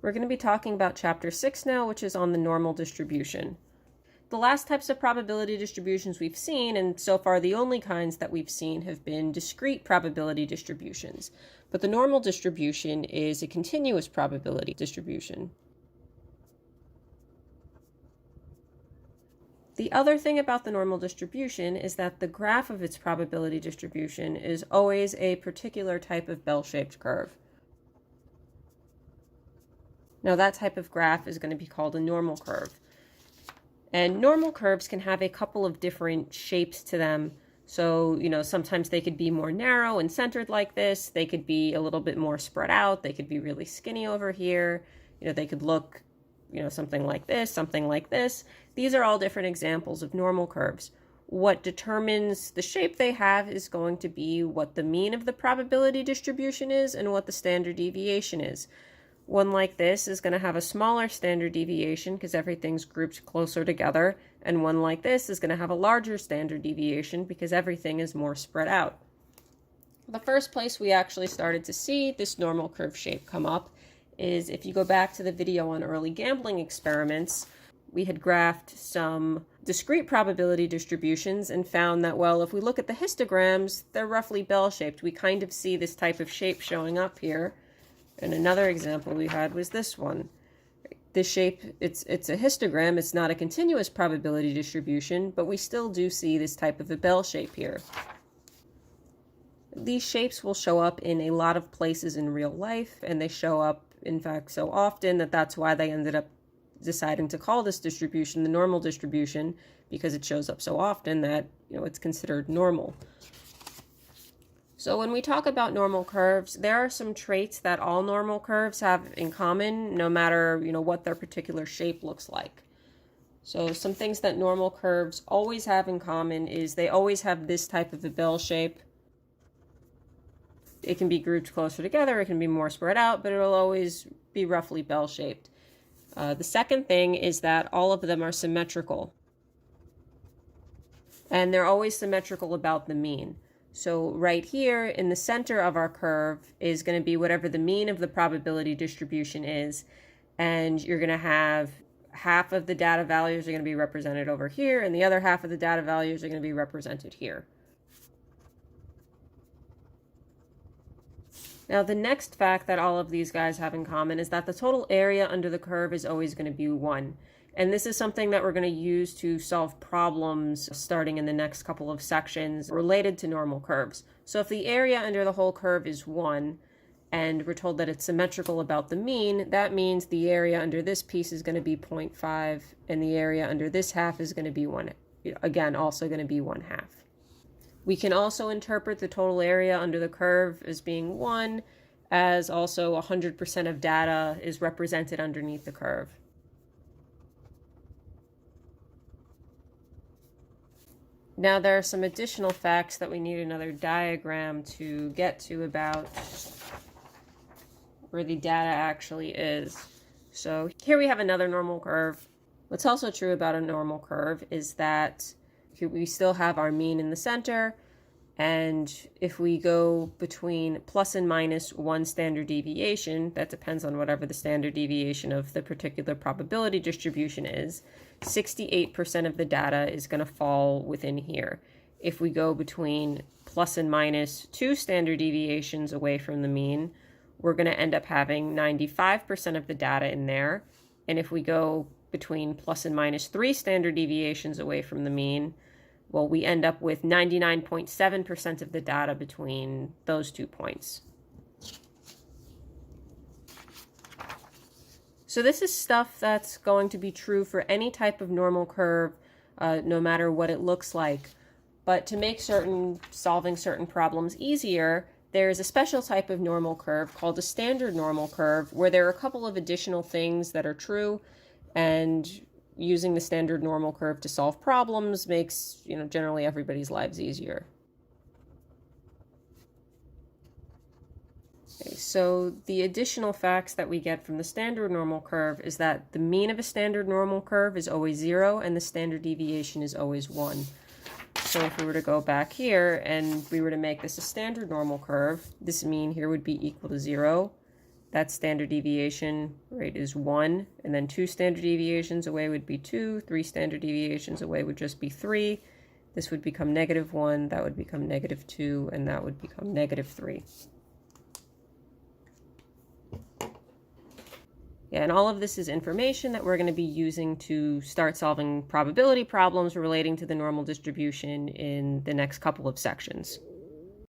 We're going to be talking about Chapter 6 now, which is on the normal distribution. The last types of probability distributions we've seen, and so far the only kinds that we've seen, have been discrete probability distributions. But the normal distribution is a continuous probability distribution. The other thing about the normal distribution is that the graph of its probability distribution is always a particular type of bell-shaped curve. Now that type of graph is going to be called a normal curve. And normal curves can have a couple of different shapes to them. So, sometimes they could be more narrow and centered like this. They could be a little bit more spread out. They could be really skinny over here. They could look, something like this, something like this. These are all different examples of normal curves. What determines the shape they have is going to be what the mean of the probability distribution is and what the standard deviation is. One like this is going to have a smaller standard deviation because everything's grouped closer together, and one like this is going to have a larger standard deviation because everything is more spread out. The first place we actually started to see this normal curve shape come up is if you go back to the video on early gambling experiments. We had graphed some discrete probability distributions and found that, well, if we look at the histograms, they're roughly bell-shaped. We kind of see this type of shape showing up here. And another example we had was this one. This shape, it's a histogram, it's not a continuous probability distribution, but we still do see this type of a bell shape here. These shapes will show up in a lot of places in real life, and they show up, in fact, so often that that's why they ended up deciding to call this distribution the normal distribution, because it shows up so often that, it's considered normal. So when we talk about normal curves, there are some traits that all normal curves have in common, no matter, what their particular shape looks like. So some things that normal curves always have in common is they always have this type of a bell shape. It can be grouped closer together, it can be more spread out, but it'll always be roughly bell-shaped. The second thing is that all of them are symmetrical. And they're always symmetrical about the mean. So right here in the center of our curve is going to be whatever the mean of the probability distribution is. And you're going to have half of the data values are going to be represented over here, and the other half of the data values are going to be represented here. Now the next fact that all of these guys have in common is that the total area under the curve is always going to be 1. And this is something that we're going to use to solve problems starting in the next couple of sections related to normal curves. So if the area under the whole curve is 1, and we're told that it's symmetrical about the mean, that means the area under this piece is going to be 0.5, and the area under this half is going to be 1, again, also going to be 1/2. We can also interpret the total area under the curve as being 1, as also 100% of data is represented underneath the curve. Now there are some additional facts that we need another diagram to get to about where the data actually is. So here we have another normal curve. What's also true about a normal curve is that we still have our mean in the center, and if we go between plus and minus 1 standard deviation, that depends on whatever the standard deviation of the particular probability distribution is, 68% of the data is going to fall within here. If we go between plus and minus 2 standard deviations away from the mean, we're going to end up having 95% of the data in there. And if we go between plus and minus 3 standard deviations away from the mean, well, we end up with 99.7% of the data between those 2 points. So this is stuff that's going to be true for any type of normal curve, no matter what it looks like. But to make solving certain problems easier, there's a special type of normal curve called a standard normal curve, where there are a couple of additional things that are true, and using the standard normal curve to solve problems makes, generally everybody's lives easier. Okay, so the additional facts that we get from the standard normal curve is that the mean of a standard normal curve is always 0 and the standard deviation is always 1. So if we were to go back here and we were to make this a standard normal curve, this mean here would be equal to 0. that standard deviation, right, is 1, and then 2 standard deviations away would be 2, 3 standard deviations away would just be 3. This would become -1, that would become -2, and that would become -3. Yeah, and all of this is information that we're going to be using to start solving probability problems relating to the normal distribution in the next couple of sections.